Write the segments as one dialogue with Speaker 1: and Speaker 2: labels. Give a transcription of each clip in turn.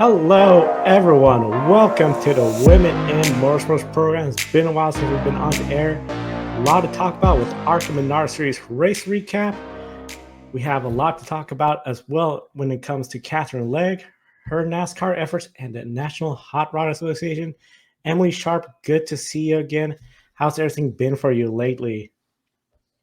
Speaker 1: Hello, everyone. Welcome to the Women in Motorsports program. It's been a while since we've been on the air. A lot to talk about with ARCA Menards Series race recap. We have a lot to talk about as well when it comes to Katherine Legge, her NASCAR efforts, and the National Hot Rod Association. Emily Sharp, good to see you again. How's everything been for you lately?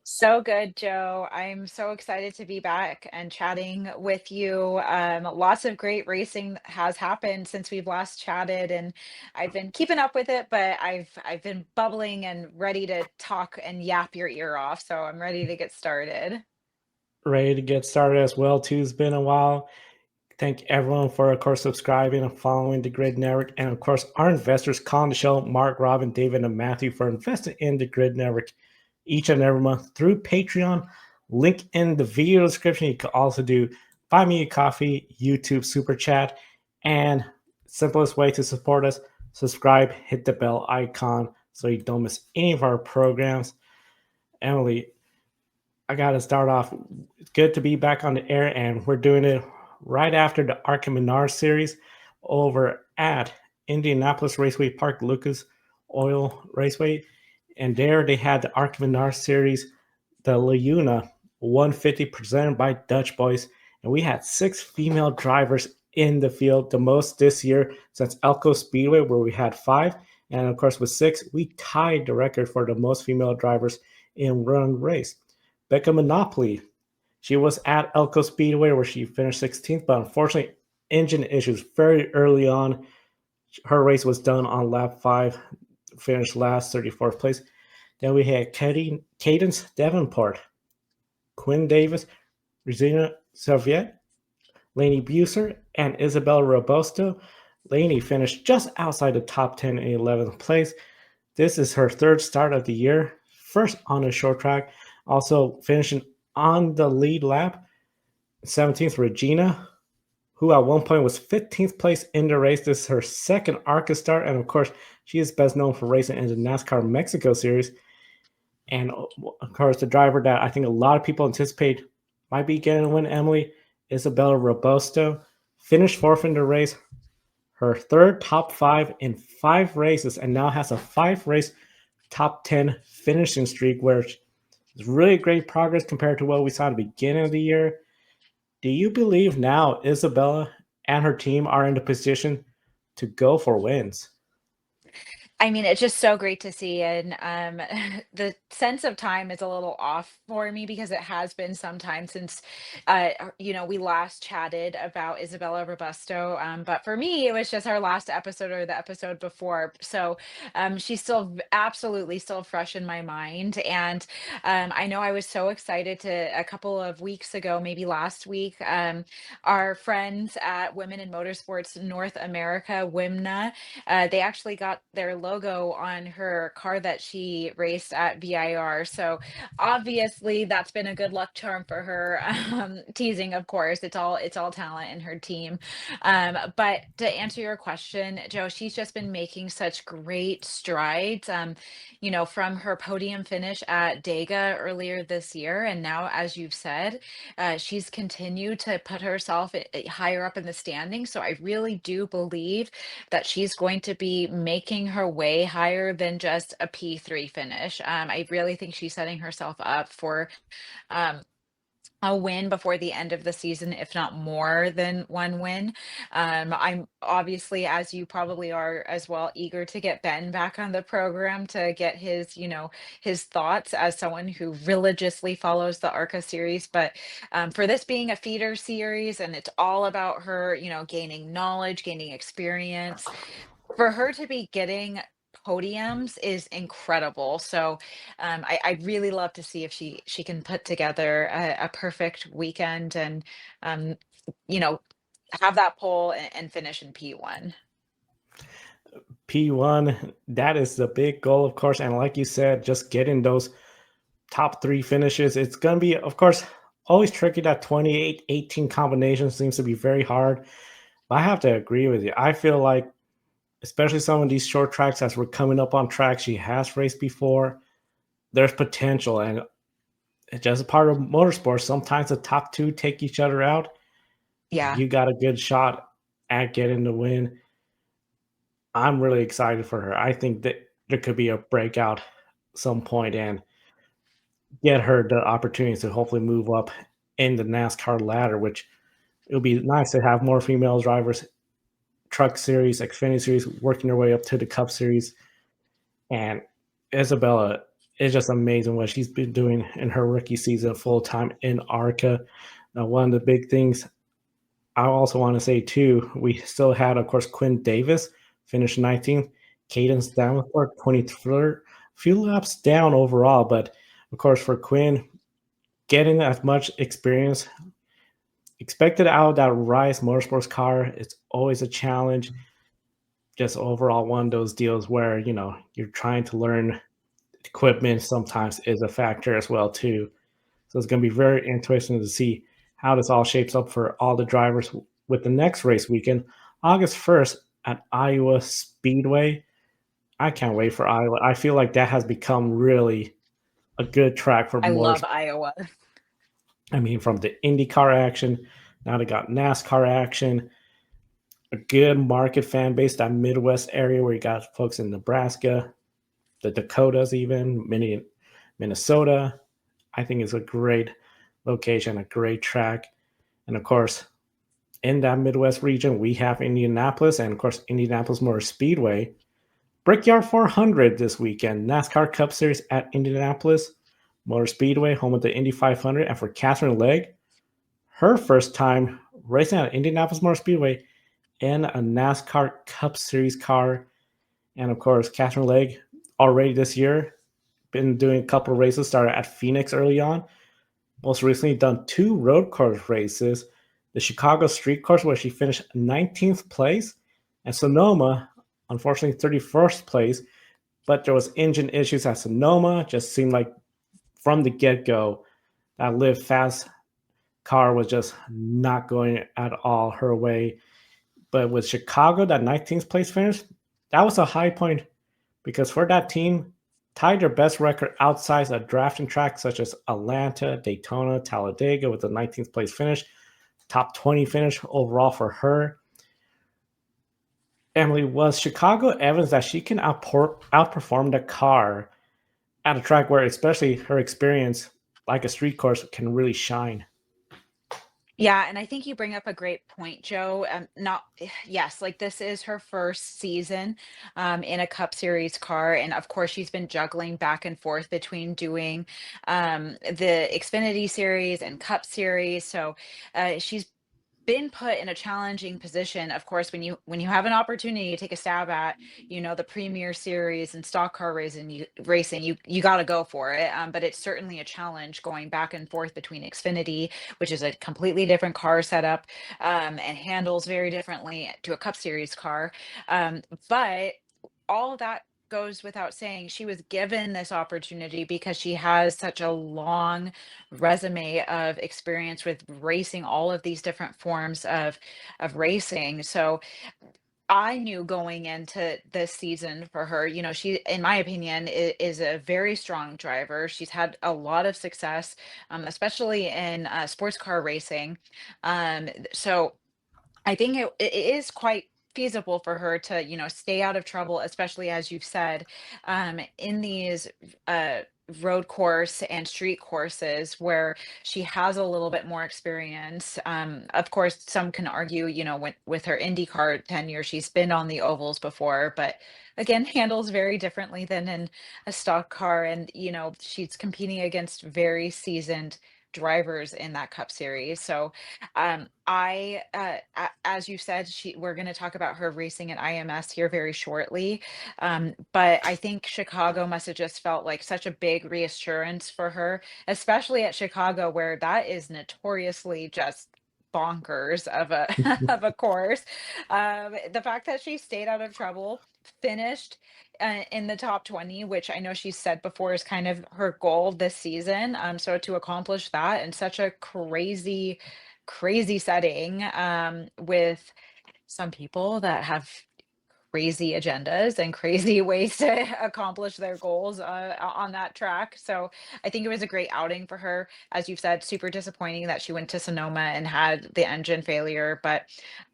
Speaker 2: So good, Joe. I'm so excited to be back and chatting with you. Lots of great racing has happened since we've last chatted, and I've been keeping up with it, but I've been bubbling and ready to talk and yap your ear off. So I'm ready to get started.
Speaker 1: Ready to get started as well, too. It's been a while. Thank everyone for, of course, subscribing and following the Grid Network. And, of course, our investors, calling the show, Mark, Robin, David, and Matthew, for investing in the Grid Network each and every month through Patreon. Link in the video description. You can also do Buy Me a Coffee, YouTube Super Chat, and simplest way to support us, subscribe, hit the bell icon so you don't miss any of our programs. Emily, I got to start off. It's good to be back on the air, and we're doing it right after the ARCA Menards Series over at Indianapolis Raceway Park, Lucas Oil Raceway. And there they had the ARCA Menards Series, the Laguna 150 presented by Dutch Boys. And we had 6 female drivers in the field, the most this year since Elko Speedway, where we had 5. And of course, with 6, we tied the record for the most female drivers in one race. Becca Monopoly, she was at Elko Speedway where she finished 16th, but unfortunately, engine issues very early on. Her race was done on lap 5, finished last, 34th place. Then we had Cadence Davenport, Quinn Davis, Regina Serviette, Lainey Buser, and Isabella Robusto. Lainey finished just outside the top 10 in 11th place. This is her 3rd start of the year, first on a short track. Also finishing on the lead lap, 17th, Regina, who at one point was 15th place in the race. This is her 2nd ARCA start, and of course, she is best known for racing in the NASCAR Mexico Series. And of course, the driver that I think a lot of people anticipate might be getting a win, Emily, Isabella Robusto, finished 4th in the race, her 3rd top 5 in 5 races, and now has a 5-race top 10 finishing streak, where it's really great progress compared to what we saw at the beginning of the year. Do you believe now Isabella and her team are in the position to go for wins?
Speaker 2: I mean, it's just so great to see, and, the sense of time is a little off for me because it has been some time since, we last chatted about Isabella Robusto, but for me, it was just our last episode or the episode before, so, she's still absolutely still fresh in my mind, and, I know I was so excited to a couple of weeks ago, maybe last week, our friends at Women in Motorsports North America, WIMNA, they actually got their logo on her car that she raced at VIR. So obviously that's been a good luck charm for her. Teasing, of course, it's all talent in her team. But to answer your question, Joe, she's just been making such great strides. From her podium finish at Dega earlier this year, and now, as you've said, she's continued to put herself higher up in the standings. So I really do believe that she's going to be making her way higher than just a P3 finish. I really think she's setting herself up for um, a win before the end of the season, if not more than one win. I'm obviously, as you probably are as well, eager to get Ben back on the program to get his thoughts as someone who religiously follows the ARCA series. But for this being a feeder series and it's all about her, gaining knowledge, gaining experience, for her to be getting podiums is incredible. So I'd really love to see if she can put together a perfect weekend and um, you know have that pole and finish in P1.
Speaker 1: P1, that is the big goal, of course. And like you said, just getting those top 3 finishes. It's going to be, of course, always tricky. That 28-18 combination seems to be very hard. But I have to agree with you. I feel like, especially some of these short tracks, as we're coming up on tracks she has raced before, there's potential. And it's just a part of motorsport. Sometimes the top 2 take each other out.
Speaker 2: Yeah.
Speaker 1: You got a good shot at getting the win. I'm really excited for her. I think that there could be a breakout some point and get her the opportunities to hopefully move up in the NASCAR ladder, which it would be nice to have more female drivers, Truck Series, Xfinity Series, working their way up to the Cup Series. And Isabella is just amazing what she's been doing in her rookie season full time in ARCA. Now, one of the big things I also want to say too, we still had, of course, Quinn Davis finish 19th, Cadence Davenport 23rd, few laps down overall, but of course for Quinn, getting as much experience expected out of that Rise Motorsports car, it's always a challenge. Just overall one of those deals where you're trying to learn equipment sometimes is a factor as well too. So it's going to be very interesting to see how this all shapes up for all the drivers with the next race weekend, August 1st at Iowa Speedway. I can't wait for Iowa. I feel like that has become really a good track for
Speaker 2: I love
Speaker 1: motorsport.
Speaker 2: Iowa.
Speaker 1: I mean, from the IndyCar action, now they got NASCAR action, a good market fan base, that Midwest area where you got folks in Nebraska, the Dakotas, even Minnesota. I think it's a great location, a great track. And of course, in that Midwest region, we have Indianapolis and, of course, Indianapolis Motor Speedway. Brickyard 400 this weekend, NASCAR Cup Series at Indianapolis Motor Speedway, home of the Indy 500. And for Katherine Legge, her first time racing at Indianapolis Motor Speedway in a NASCAR Cup Series car. And of course, Katherine Legge already this year been doing a couple of races, started at Phoenix early on. Most recently done 2 road course races, the Chicago Street Course where she finished 19th place, and Sonoma, unfortunately 31st place, but there was engine issues at Sonoma. Just seemed like from the get-go that Live Fast car was just not going at all her way. But with Chicago, that 19th place finish, that was a high point because for that team, tied their best record outside of drafting tracks such as Atlanta, Daytona, Talladega with a 19th place finish, top 20 finish overall for her. Emily, was Chicago evidence that she can outperform the car at a track where especially her experience, like a street course, can really shine?
Speaker 2: Yeah, and I think you bring up a great point, Joe. Not yes, like this is her first season in a Cup Series car, and of course she's been juggling back and forth between doing the Xfinity Series and Cup Series. So she's been put in a challenging position. Of course, when you have an opportunity to take a stab at, the Premier Series and stock car racing, you got to go for it. But it's certainly a challenge going back and forth between Xfinity, which is a completely different car setup, and handles very differently to a Cup Series car. But all of that goes without saying. She was given this opportunity because she has such a long resume of experience with racing all of these different forms of racing. So I knew going into this season for her, she, in my opinion, is a very strong driver. She's had a lot of success, especially in sports car racing. So I think it is quite feasible for her to, stay out of trouble, especially as you've said, in these uh, road course and street courses where she has a little bit more experience. Of course, some can argue, with her IndyCar tenure, she's been on the ovals before, but again, handles very differently than in a stock car. And, she's competing against very seasoned drivers in that Cup Series. So as you said, we're going to talk about her racing at IMS here very shortly. But I think Chicago must have just felt like such a big reassurance for her, especially at Chicago, where that is notoriously just bonkers of a of a course. The fact that she stayed out of trouble, finished in the top 20, which I know she said before is kind of her goal this season. So to accomplish that in such a crazy setting, with some people that have crazy agendas and crazy ways to accomplish their goals on that track. So I think it was a great outing for her. As you've said, super disappointing that she went to Sonoma and had the engine failure, but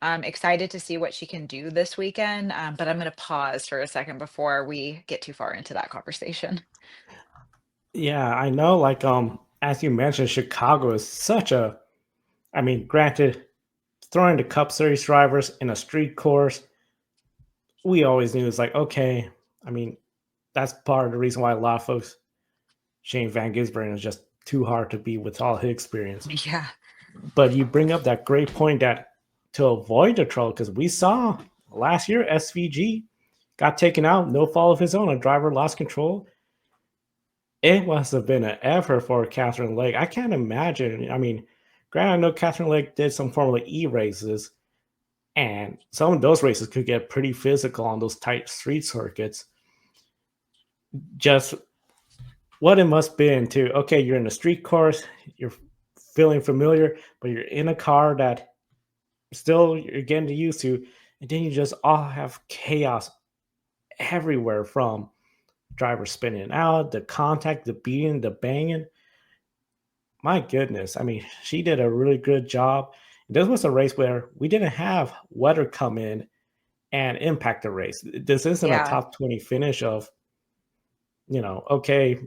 Speaker 2: I'm excited to see what she can do this weekend. But I'm going to pause for a second before we get too far into that conversation.
Speaker 1: Yeah, I know. Like, as you mentioned, Chicago is such a. I mean, granted, throwing the Cup Series drivers in a street course, we always knew it's like, okay. I mean, that's part of the reason why a lot of folks, Shane Van Gisbergen is just too hard to beat with all his experience.
Speaker 2: Yeah.
Speaker 1: But you bring up that great point that to avoid the trouble, because we saw last year SVG got taken out, no fault of his own. A driver lost control. It must have been an effort for Katherine Legge. I can't imagine. I mean, granted, I know Katherine Legge did some Formula E races, and some of those races could get pretty physical on those tight street circuits. Just what it must have been to, okay, you're in a street course, you're feeling familiar, but you're in a car that still you're getting used to, and then you just all have chaos everywhere from drivers spinning out, the contact, the beating, the banging. My goodness. I mean, she did a really good job. This was a race where we didn't have weather come in and impact the race. This isn't a
Speaker 2: Yeah.
Speaker 1: top 20 finish of, okay,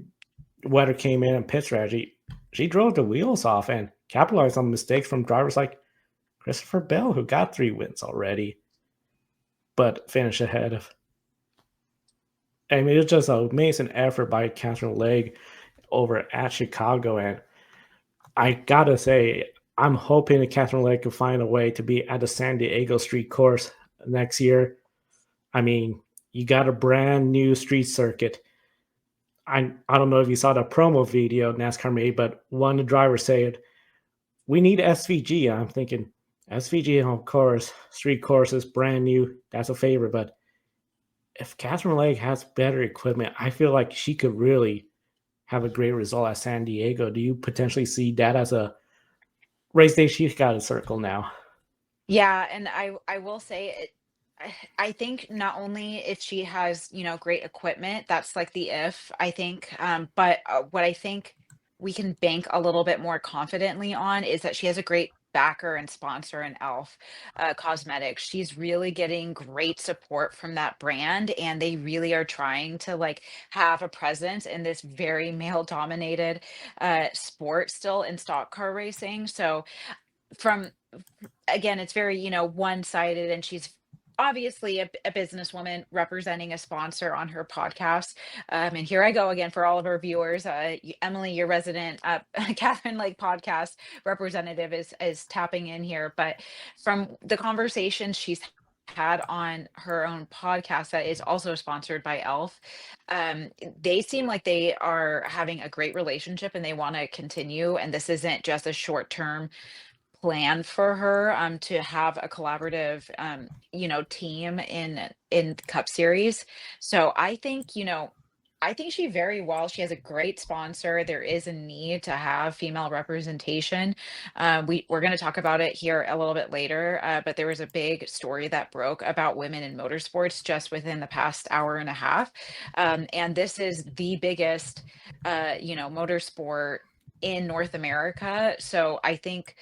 Speaker 1: weather came in and pit strategy. She drove the wheels off and capitalized on mistakes from drivers like Christopher Bell, who got 3 wins already, but finished ahead of. I mean, it was just an amazing effort by Katherine Legge over at Chicago. And I gotta say, I'm hoping that Katherine Legge can find a way to be at the San Diego street course next year. I mean, you got a brand new street circuit. I don't know if you saw the promo video NASCAR made, but one of the drivers said, "We need SVG." I'm thinking, SVG, of course, street courses, brand new. That's a favorite. But if Katherine Legge has better equipment, I feel like she could really have a great result at San Diego. Do you potentially see that as a race day she's got to circle now?
Speaker 2: Yeah, and I will say it. I think not only if she has, great equipment, that's like the if, I think, but what I think we can bank a little bit more confidently on is that she has a great backer and sponsor in Elf Cosmetics. She's really getting great support from that brand, and they really are trying to like have a presence in this very male dominated sport still in stock car racing. So from again, it's very, one-sided, and she's obviously a businesswoman representing a sponsor on her podcast. And here I go again for all of our viewers. Emily, your resident Catherine Lake podcast representative is tapping in here. But from the conversations she's had on her own podcast that is also sponsored by Elf, they seem like they are having a great relationship and they want to continue. And this isn't just a short-term plan for her to have a collaborative team in Cup Series. So I think she has a great sponsor. There is a need to have female representation. We're going to talk about it here a little bit later, but there was a big story that broke about women in motorsports just within the past hour and a half. And this is the biggest motorsport in North America. So I think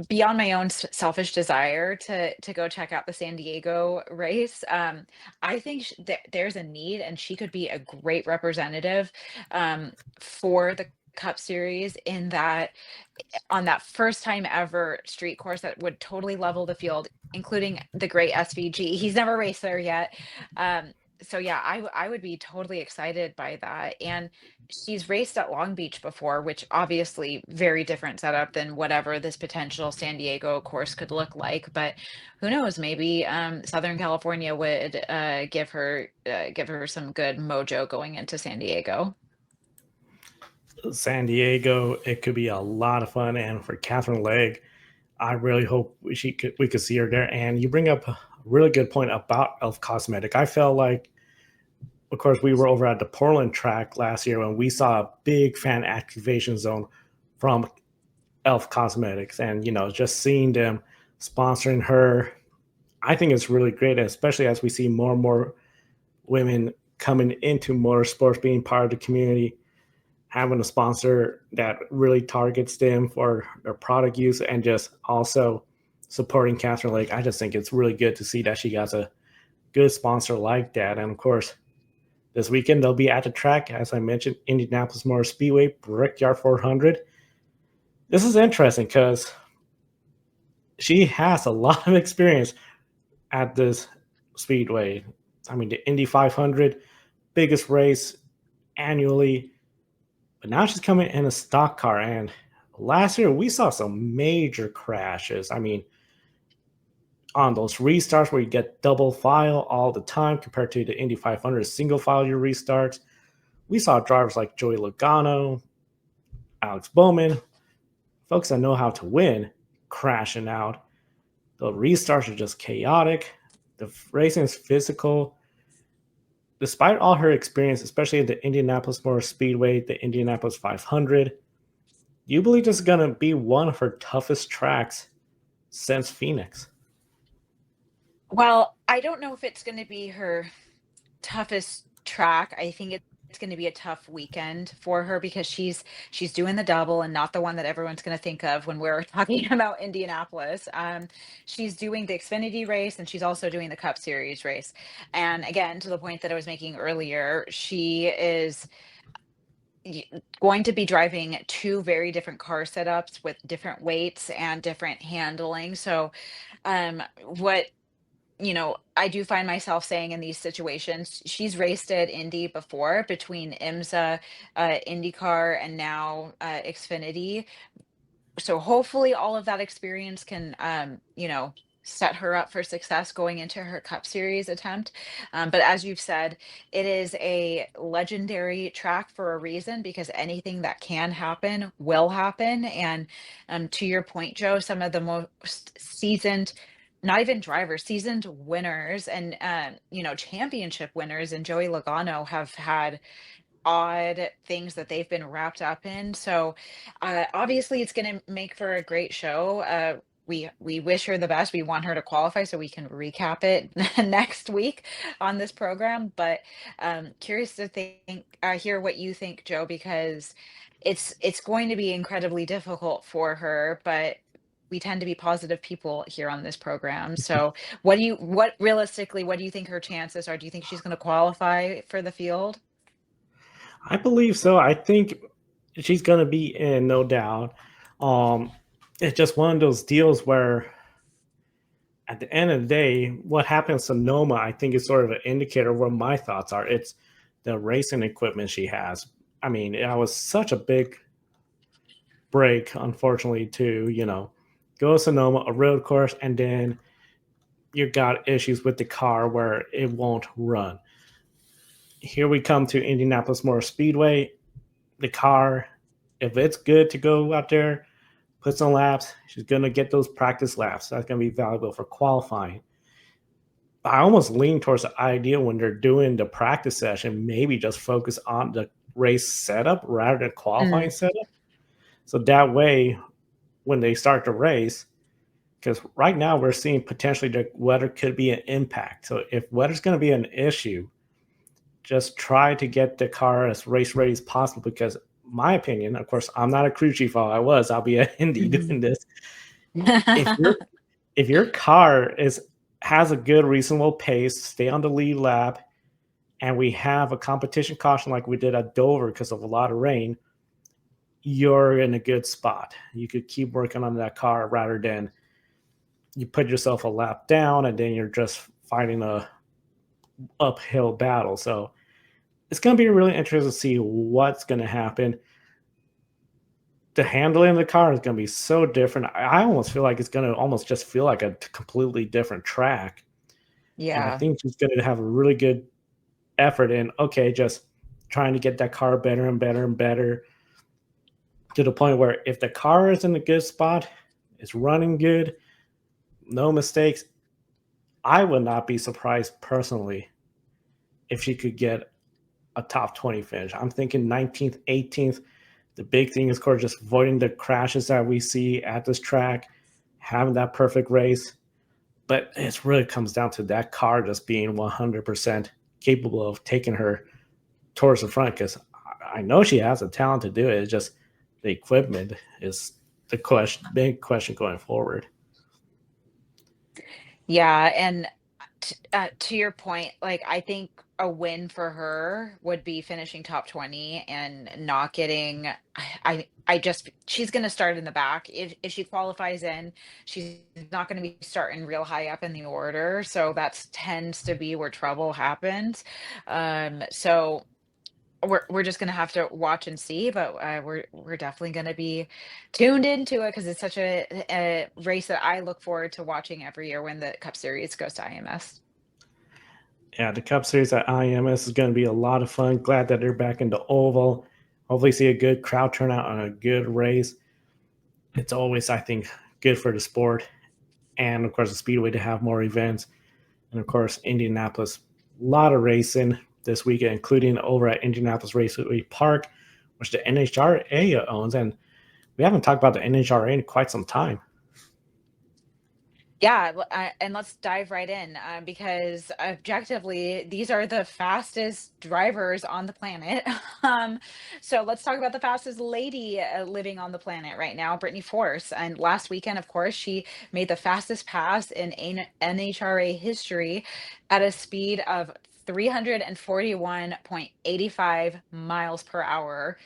Speaker 2: beyond my own selfish desire to go check out the San Diego race, I think there's a need, and she could be a great representative for the Cup Series in that on that first time ever street course that would totally level the field, including the great SVG. He's never raced there yet. So yeah, I would be totally excited by that. And she's raced at Long Beach before, which obviously very different setup than whatever this potential San Diego course could look like. But who knows? Maybe Southern California would give her some good mojo going into San Diego.
Speaker 1: San Diego, it could be a lot of fun. And for Katherine Legge, I really hope we could see her there. And you bring up a really good point about Elf Cosmetic. I felt like, of course, we were over at the Portland track last year when we saw a big fan activation zone from Elf Cosmetics, and just seeing them sponsoring her I think it's really great, especially as we see more and more women coming into motorsports, being part of the community, having a sponsor that really targets them for their product use, and just also supporting Katherine Legge. I just think it's really good to see that she got a good sponsor like that. And of course, this weekend they'll be at the track, as I mentioned, Indianapolis Motor Speedway, Brickyard 400. This is interesting because she has a lot of experience at this speedway. I mean, the Indy 500, biggest race annually, but now she's coming in a stock car. And last year we saw some major crashes. I mean, on those restarts where you get double file all the time compared to the Indy 500 single file your restarts, we saw drivers like Joey Logano, Alex Bowman, folks that know how to win, crashing out. The restarts are just chaotic. The racing is physical. Despite all her experience, especially at the Indianapolis Motor Speedway, the Indianapolis 500, do you believe this is going to be one of her toughest tracks since Phoenix?
Speaker 2: Well, I don't know if it's going to be her toughest track. I think it's going to be a tough weekend for her because she's doing the double and not the one that everyone's going to think of when we're talking about Indianapolis. She's doing the Xfinity race and she's also doing the Cup Series race. And again, to the point that I was making earlier, she is y- going to be driving two very different car setups with different weights and different handling. So, what I do find myself saying in these situations, she's raced at Indy before between IMSA, IndyCar, and now Xfinity. So hopefully all of that experience can, set her up for success going into her Cup Series attempt. But as you've said, it is a legendary track for a reason because anything that can happen will happen. And to your point, Joe, some of the most seasoned, not even drivers, seasoned winners and championship winners and Joey Logano have had odd things that they've been wrapped up in. So obviously it's going to make for a great show. We wish her the best. We want her to qualify so we can recap it next week on this program. But curious to hear what you think, Joe, because it's going to be incredibly difficult for her. But we tend to be positive people here on this program. So what realistically, what do you think her chances are? Do you think she's going to qualify for the field?
Speaker 1: I believe so. I think she's going to be in, no doubt. Um, it's just one of those deals where, at the end of the day, what happens to Sonoma, I think, is sort of an indicator of what my thoughts are. It's the racing equipment she has. I mean, it was such a big break, unfortunately, to, go to Sonoma, a road course, and then you got issues with the car where it won't run. Here we come to Indianapolis Motor Speedway. The car, if it's good to go out there, put some laps, she's going to get those practice laps. That's going to be valuable for qualifying. I almost lean towards the idea when they're doing the practice session, maybe just focus on the race setup rather than qualifying setup. So that way, when they start the race, because right now we're seeing potentially the weather could be an impact. So if weather's going to be an issue, just try to get the car as race ready as possible. Because my opinion, of course, I'm not a crew chief. I'll be at Indy doing this. If your if your car has a good reasonable pace, stay on the lead lap, and we have a competition caution like we did at Dover because of a lot of rain, you're in a good spot. You could keep working on that car rather than you put yourself a lap down and then you're just fighting a uphill battle. So it's going to be really interesting to see what's going to happen. The handling of the car is going to be so different. I almost feel like it's going to almost just feel like a completely different track. And I
Speaker 2: Yeah.
Speaker 1: think she's going to have a really good effort in, okay, just trying to get that car better and better and better to the point where if the car is in a good spot, it's running good, no mistakes, I would not be surprised personally if she could get a top 20 finish. I'm thinking 19th, 18th. The big thing is, of course, just avoiding the crashes that we see at this track, having that perfect race. But it really comes down to that car just being 100% capable of taking her towards the front, because I know she has the talent to do it. It's just the equipment is the big question going forward.
Speaker 2: Yeah, and to your point, like I think a win for her would be finishing top 20 and not getting. I just she's going to start in the back. If she qualifies in, she's not going to be starting real high up in the order. So that tends to be where trouble happens. So we're just gonna have to watch and see, but we're definitely gonna be tuned into it because it's such a race that I look forward to watching every year when the Cup Series goes to IMS.
Speaker 1: Yeah, the Cup Series at IMS is going to be a lot of fun. Glad that they're back in the oval. Hopefully, see a good crowd turnout on a good race. It's always, I think, good for the sport, and of course, the Speedway to have more events. And of course, Indianapolis, a lot of racing this weekend, including over at Indianapolis Raceway Park, which the NHRA owns. And we haven't talked about the NHRA in quite some time.
Speaker 2: Yeah, and let's dive right in because objectively, these are the fastest drivers on the planet. um, so let's talk about the fastest lady living on the planet right now, Brittany Force. And last weekend, of course, she made the fastest pass in NHRA history at a speed of 341.85 miles per hour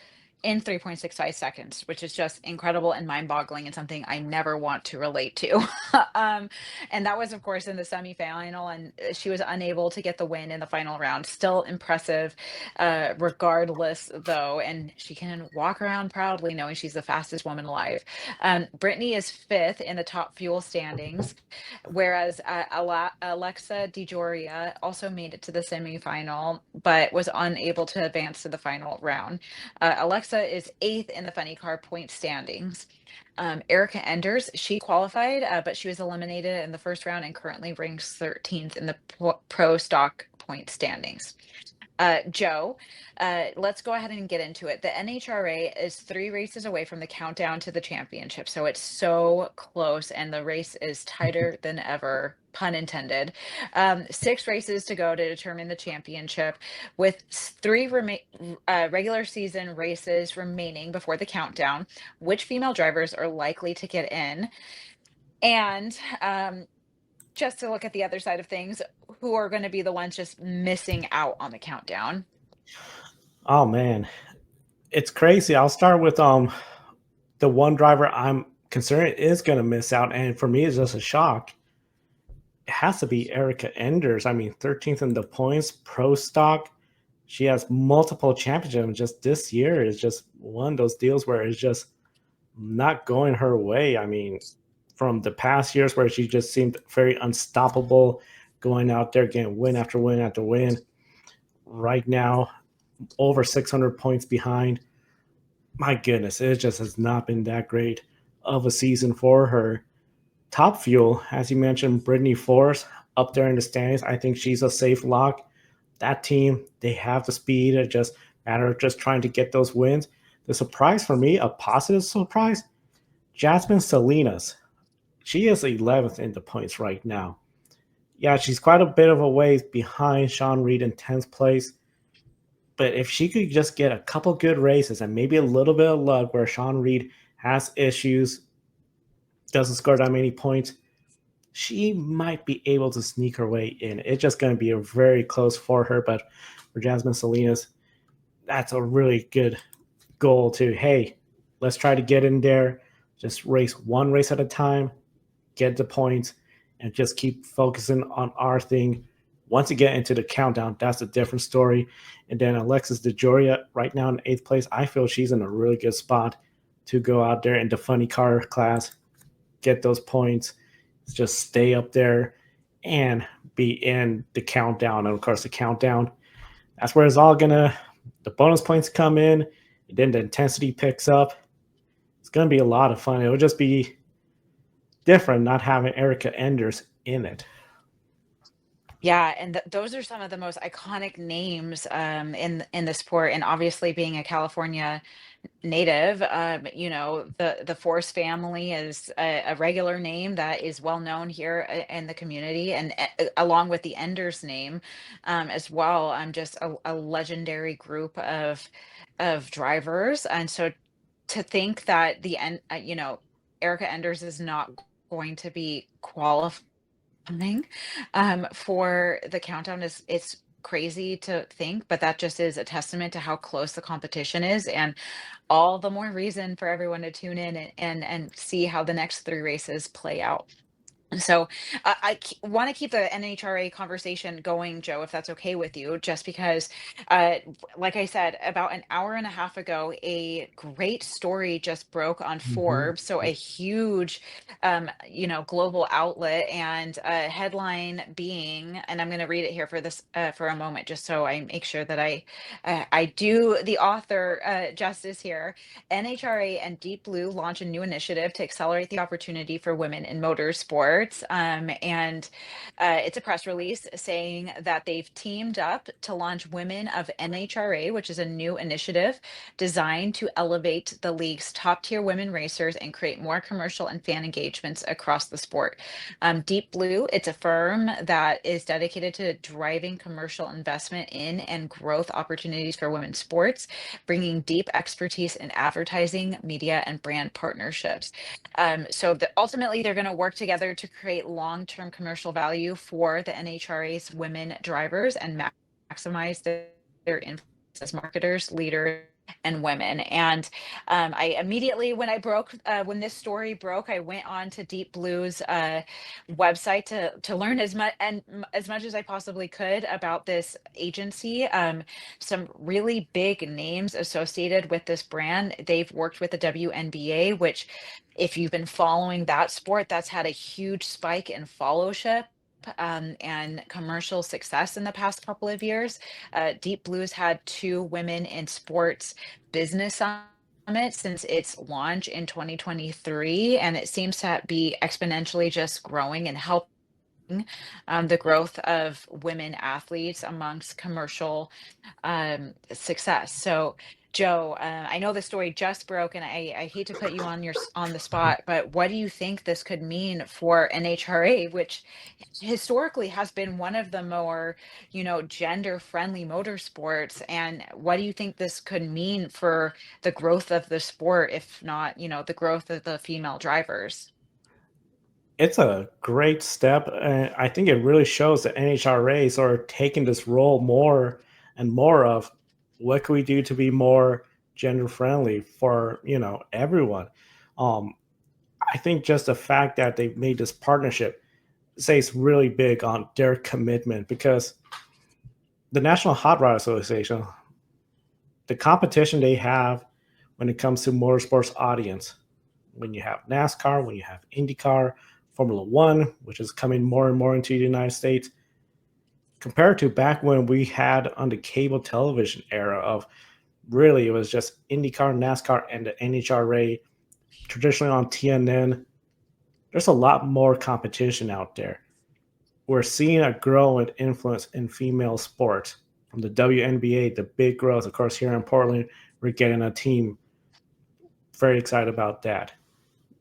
Speaker 2: in 3.65 seconds, which is just incredible and mind-boggling and something I never want to relate to. um, and that was, of course, in the semifinal, and she was unable to get the win in the final round. Still impressive, regardless, though, and she can walk around proudly knowing she's the fastest woman alive. Brittany is fifth in the top fuel standings, whereas Alexa DiGioia also made it to the semifinal, but was unable to advance to the final round. Alexa is eighth in the funny car point standings. Erica Enders, she qualified, but she was eliminated in the first round and currently ranks 13th in the pro stock point standings. Joe, let's go ahead and get into it. The NHRA is 3 races away from the countdown to the championship, so it's so close, and the race is tighter than ever, pun intended. 6 races to go to determine the championship, with 3 regular season races remaining before the countdown. Which female drivers are likely to get in? And just to look at the other side of things, who are going to be the ones just missing out on the countdown?
Speaker 1: Oh man, it's crazy. I'll start with the one driver I'm concerned is going to miss out, and for me, it's just a shock. It has to be Erica Enders. I mean, 13th in the points, pro stock. She has multiple championships. Just this year is just one of those deals where it's just not going her way. I mean, from the past years where she just seemed very unstoppable, going out there getting win after win after win. Right now, over 600 points behind. My goodness, it just has not been that great of a season for her. Top Fuel, as you mentioned, Brittany Force up there in the standings. I think she's a safe lock. That team, they have the speed. It just matter of just trying to get those wins. The surprise for me, a positive surprise, Jasmine Salinas. She is 11th in the points right now. Yeah, she's quite a bit of a ways behind Sean Reed in 10th place. But if she could just get a couple good races and maybe a little bit of luck where Sean Reed has issues, doesn't score that many points, she might be able to sneak her way in. It's just going to be a very close for her. But for Jasmine Salinas, that's a really good goal to, hey, let's try to get in there, just race one race at a time, get the points, and just keep focusing on our thing. Once you get into the countdown, that's a different story. And then Alexis DeJoria, right now in 8th place, I feel she's in a really good spot to go out there in the funny car class, get those points, just stay up there and be in the countdown. And of course, the countdown, that's where it's all the bonus points come in, and then the intensity picks up. It's going to be a lot of fun. It would just be different not having Erica Enders in it.
Speaker 2: Yeah, and those are some of the most iconic names in the sport. And obviously, being a California native, you know, the Force family is a regular name that is well known here in the community, and along with the Enders name as well. Just a legendary group of drivers, and so to think that you know, Erica Enders is not going to be qualified for the countdown is it's crazy to think, but that just is a testament to how close the competition is, and all the more reason for everyone to tune in and see how the next 3 races play out. So I want to keep the NHRA conversation going, Joe, if that's okay with you, just because, like I said, about an hour and a half ago, a great story just broke on
Speaker 1: Mhm.
Speaker 2: Forbes. So a huge, you know, global outlet, and a headline being, and I'm going to read it here for this for a moment, just so I make sure that I do the author justice here. NHRA and Deep Blue launch a new initiative to accelerate the opportunity for women in motorsports. And it's a press release saying that they've teamed up to launch Women of NHRA, which is a new initiative designed to elevate the league's top tier women racers and create more commercial and fan engagements across the sport. Deep Blue, it's a firm that is dedicated to driving commercial investment in and growth opportunities for women's sports, bringing deep expertise in advertising, media, and brand partnerships. Ultimately, they're going to work together to create long-term commercial value for the NHRA's women drivers and maximize their influence as marketers, leaders, and women. And I immediately, when this story broke, I went on to Deep Blue's website to learn as much as I possibly could about this agency. Some really big names associated with this brand. They've worked with the WNBA, which, if you've been following that sport, that's had a huge spike in followership. And commercial success in the past couple of years. Deep Blue's had 2 women in sports business summits since its launch in 2023, and it seems to be exponentially just growing and helping the growth of women athletes amongst commercial success. So, Joe, I know the story just broke, and I hate to put you on on the spot, but what do you think this could mean for NHRA, which historically has been one of the more, you know, gender friendly motorsports? And what do you think this could mean for the growth of the sport, if not, you know, the growth of the female drivers?
Speaker 1: It's a great step, and I think it really shows that NHRAs are taking this role more and more of what can we do to be more gender friendly for everyone. Um, I think just the fact that they've made this partnership says really big on their commitment because the National Hot Rod Association, the competition they have when it comes to motorsports audience, when you have NASCAR, when you have IndyCar, Formula One, which is coming more and more into the United States, compared to back when we had on the cable television era of really it was just IndyCar, NASCAR, and the NHRA, traditionally on TNN. There's a lot more competition out there. We're seeing a growing influence in female sports from the WNBA, the big growth. Of course, here in Portland, we're getting a team. Very excited about that.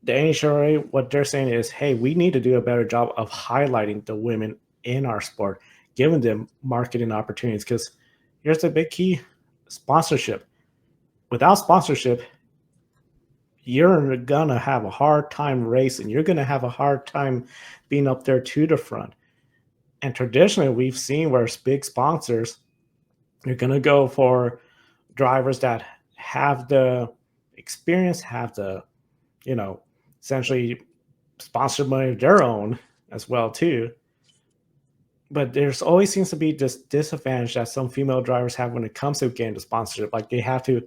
Speaker 1: The NHRA, what they're saying is, hey, we need to do a better job of highlighting the women in our sport, giving them marketing opportunities. Because here's the big key: sponsorship. Without sponsorship, you're gonna have a hard time racing. You're gonna have a hard time being up there to the front. And traditionally, we've seen where big sponsors are gonna go for drivers that have the experience, have the you know essentially sponsored money of their own as well too. But there's always seems to be this disadvantage that some female drivers have when it comes to getting the sponsorship. Like they have to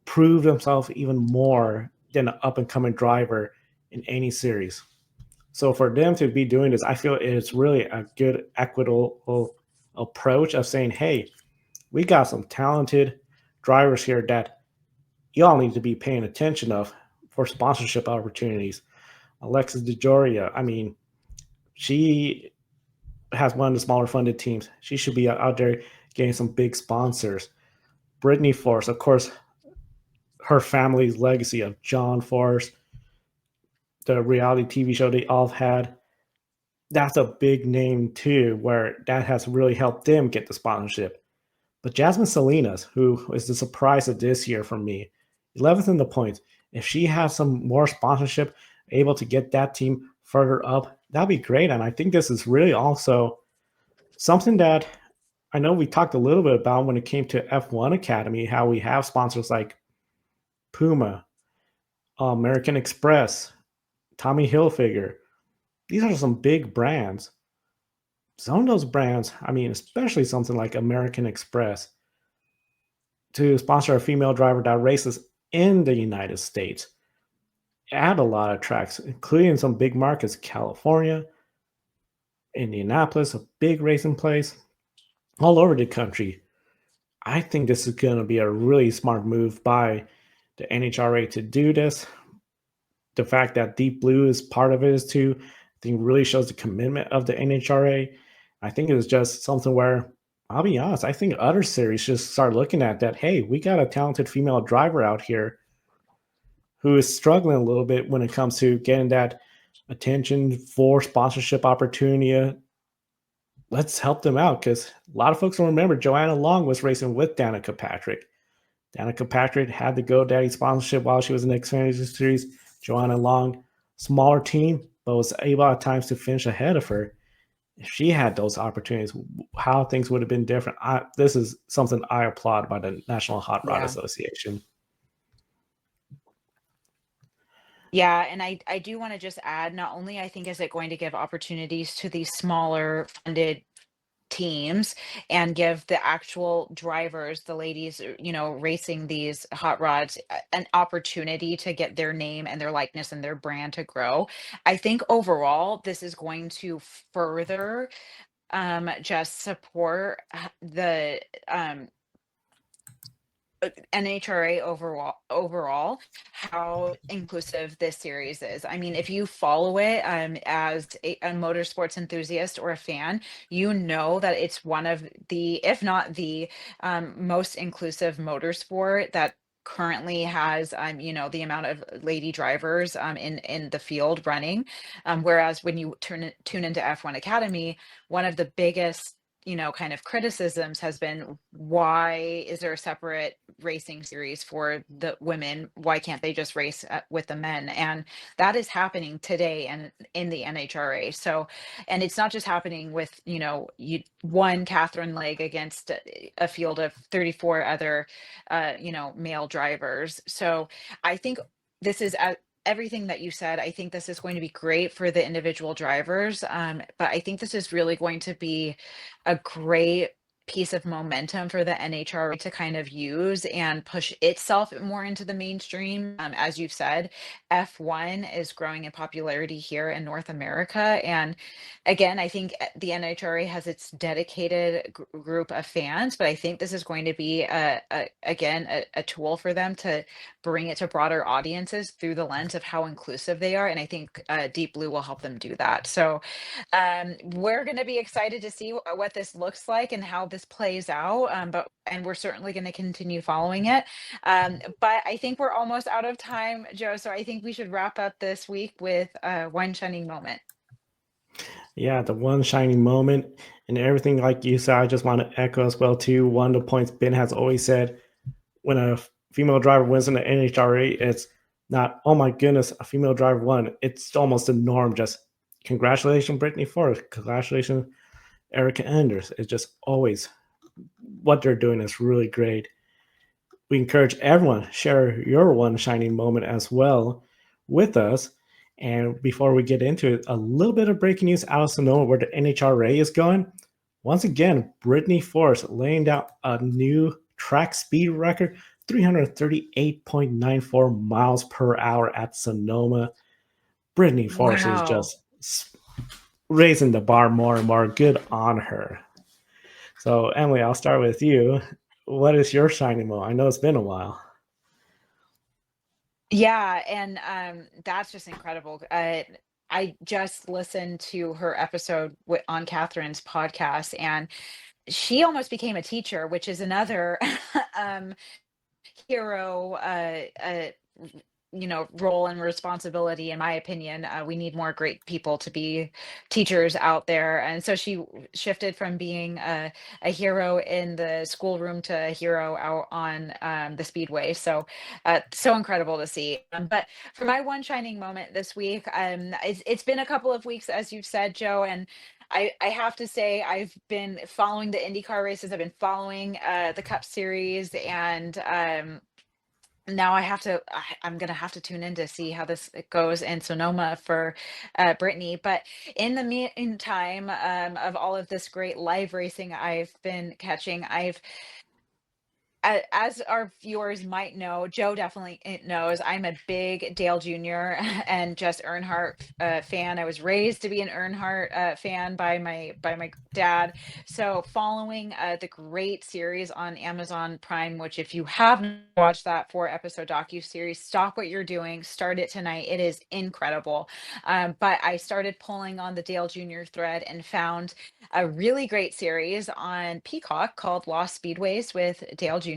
Speaker 1: prove themselves even more than an up and coming driver in any series. So for them to be doing this, I feel it's really a good equitable approach of saying, hey, we got some talented drivers here that y'all need to be paying attention of for sponsorship opportunities. Alexis DeJoria, I mean, she has one of the smaller funded teams. She should be out there getting some big sponsors. Brittany Force, of course, her family's legacy of John Force, the reality TV show they all had, that's a big name too, where that has really helped them get the sponsorship. But Jasmine Salinas, who is the surprise of this year for me, 11th in the points. If she has some more sponsorship, able to get that team further up, that'd be great. And I think this is really also something that I know we talked a little bit about when it came to F1 Academy, how we have sponsors like Puma, American Express, Tommy Hilfiger. These are some big brands. Some of those brands, I mean, especially something like American Express, to sponsor a female driver that races in the United States at a lot of tracks, including some big markets, California, Indianapolis, a big racing place, all over the country. I think this is going to be a really smart move by the NHRA to do this. The fact that Deep Blue is part of it is too, I think really shows the commitment of the NHRA. I think it was just something where, I'll be honest, I think other series should start looking at that. Hey, we got a talented female driver out here who is struggling a little bit when it comes to getting that attention for sponsorship opportunity. Let's help them out, because a lot of folks will remember Joanna Long was racing with Danica Patrick. Danica Patrick had the GoDaddy sponsorship while she was in the Xfinity Series. Joanna Long, smaller team, but was able at times to finish ahead of her. If she had those opportunities, how things would have been different. This is something I applaud by the National Hot Rod
Speaker 2: Yeah.
Speaker 1: Association.
Speaker 2: Yeah, and I do want to just add, not only I think is it going to give opportunities to these smaller funded teams and give the actual drivers, the ladies, racing these hot rods, an opportunity to get their name and their likeness and their brand to grow. I think overall, this is going to further just support the NHRA overall, how inclusive this series is. I mean, if you follow it as a motorsports enthusiast or a fan, you know that it's one of the, if not the most inclusive motorsport that currently has the amount of lady drivers in the field running, whereas when you tune into F1 Academy, one of the biggest kind of criticisms has been, why is there a separate racing series for the women? Why can't they just race with the men? And that is happening today and in the NHRA. So, and it's not just happening with, one Katherine Legge against a field of 34 other, male drivers. So I think this is everything that you said. I think this is going to be great for the individual drivers. But I think this is really going to be a great piece of momentum for the NHRA to kind of use and push itself more into the mainstream. As you've said, F1 is growing in popularity here in North America. And again, I think the NHRA has its dedicated group of fans, but I think this is going to be a tool for them to bring it to broader audiences through the lens of how inclusive they are. And I think Deep Blue will help them do that. So we're going to be excited to see what this looks like and how this plays out. And we're certainly going to continue following it. But I think we're almost out of time, Joe. So I think we should wrap up this week with one shining moment.
Speaker 1: Yeah, the one shining moment and everything, like you said, I just want to echo as well too. One of the points Ben has always said, when a female driver wins in the NHRA, it's not, oh my goodness, a female driver won. It's almost a norm. Just congratulations, Brittany Forrest. Congratulations, Erica Enders. It's just always what they're doing is really great. We encourage everyone share your one shining moment as well with us. And before we get into it, a little bit of breaking news out of Sonoma where the NHRA is going. Once again, Brittany Forrest laying down a new track speed record, 338.94 miles per hour at Sonoma. Brittany Forrest is
Speaker 2: Wow.
Speaker 1: just raising the bar more and more. Good on her. So, Emily, I'll start with you. What is your shining moment? I know it's been a while.
Speaker 2: Yeah, and that's just incredible. I just listened to her episode on Catherine's podcast, and she almost became a teacher, which is another um, hero, role and responsibility, in my opinion. We need more great people to be teachers out there. And so she shifted from being a hero in the schoolroom to a hero out on the speedway. So, so incredible to see. But for my one shining moment this week, it's been a couple of weeks, as you've said, Joe, and I have to say I've been following the IndyCar races. I've been following the Cup Series, and now I'm gonna have to tune in to see how this it goes in Sonoma for Brittany. But in the meantime, of all of this great live racing I've been catching, as our viewers might know, Joe definitely knows, I'm a big Dale Jr. and Jess Earnhardt fan. I was raised to be an Earnhardt fan by my dad. So following the great series on Amazon Prime, which if you haven't watched that 4 episode docu-series, stop what you're doing, start it tonight. It is incredible. But I started pulling on the Dale Jr. thread and found a really great series on Peacock called Lost Speedways with Dale Jr.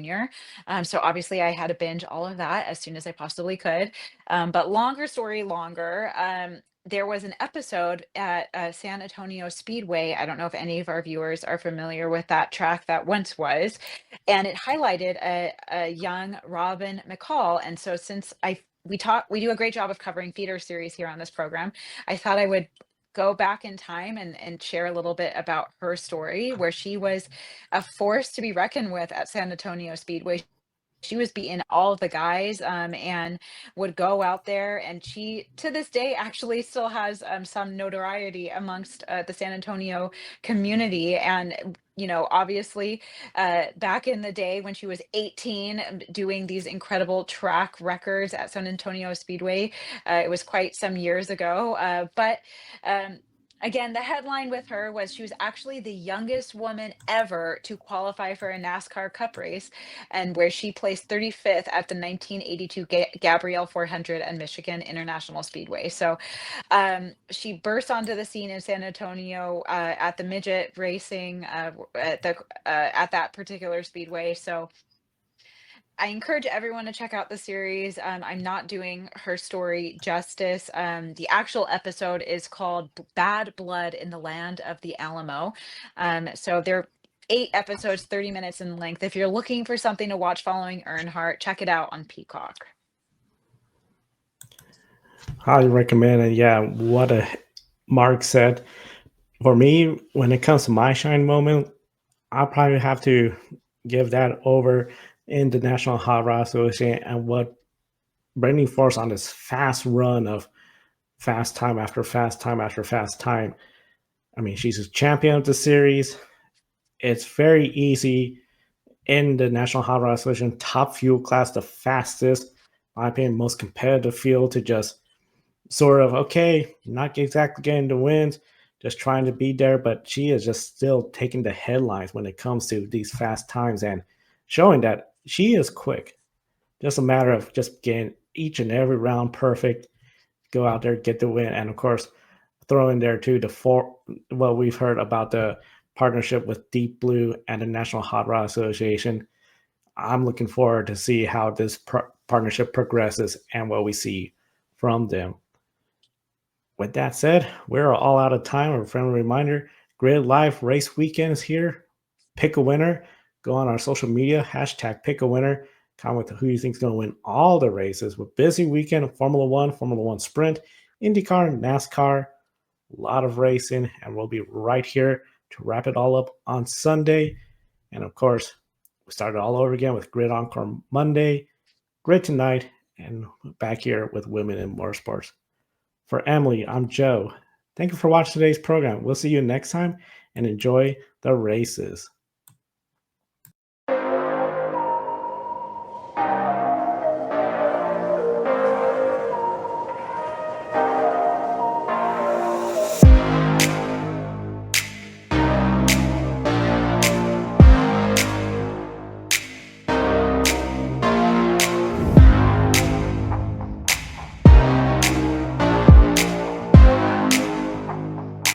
Speaker 2: So obviously I had to binge all of that as soon as I possibly could. But longer story longer, there was an episode at San Antonio Speedway. I don't know if any of our viewers are familiar with that track that once was, and it highlighted a young Robin McCall. And so since we do a great job of covering feeder series here on this program, I thought I would go back in time and share a little bit about her story, where she was a force to be reckoned with at San Antonio Speedway. She was beating all of the guys, and would go out there, and she to this day actually still has some notoriety amongst the San Antonio community. And obviously, back in the day when she was 18, doing these incredible track records at San Antonio Speedway, it was quite some years ago. But again, the headline with her was she was actually the youngest woman ever to qualify for a NASCAR Cup race, and where she placed 35th at the 1982 Gabrielle 400 and Michigan International Speedway. So she burst onto the scene in San Antonio at the midget racing at that particular speedway. So I encourage everyone to check out the series. I'm not doing her story justice. The actual episode is called Bad Blood in the Land of the Alamo. So they're 8 episodes, 30 minutes in length. If you're looking for something to watch following Earnhardt, check it out on Peacock.
Speaker 1: Highly recommend it. Yeah, what Mark said. For me, when it comes to my shine moment, I'll probably have to give that over in the National Hot Rod Association and what bringing force on this fast run of fast time after fast time after fast time. I mean, she's a champion of the series. It's very easy in the National Hot Rod Association top fuel class, the fastest, in my opinion, most competitive field to just sort of, okay, not exactly getting the wins, just trying to be there, but she is just still taking the headlines when it comes to these fast times and showing that she is quick. Just a matter of just getting each and every round perfect, go out there, get the win, and of course, throw in there too what we've heard about the partnership with Deep Blue and the National Hot Rod Association. I'm looking forward to see how this partnership progresses and what we see from them. With that said, we're all out of time. A friendly reminder, Grid Live Race Weekend is here. Pick a winner. Go on our social media, hashtag pick a winner. Comment who you think is going to win all the races. With busy weekend of Formula One Sprint, IndyCar, NASCAR, a lot of racing, and we'll be right here to wrap it all up on Sunday. And of course, we started all over again with Grid Encore Monday, Grid Tonight, and back here with Women in Motorsports. For Emily, I'm Joe. Thank you for watching today's program. We'll see you next time and enjoy the races.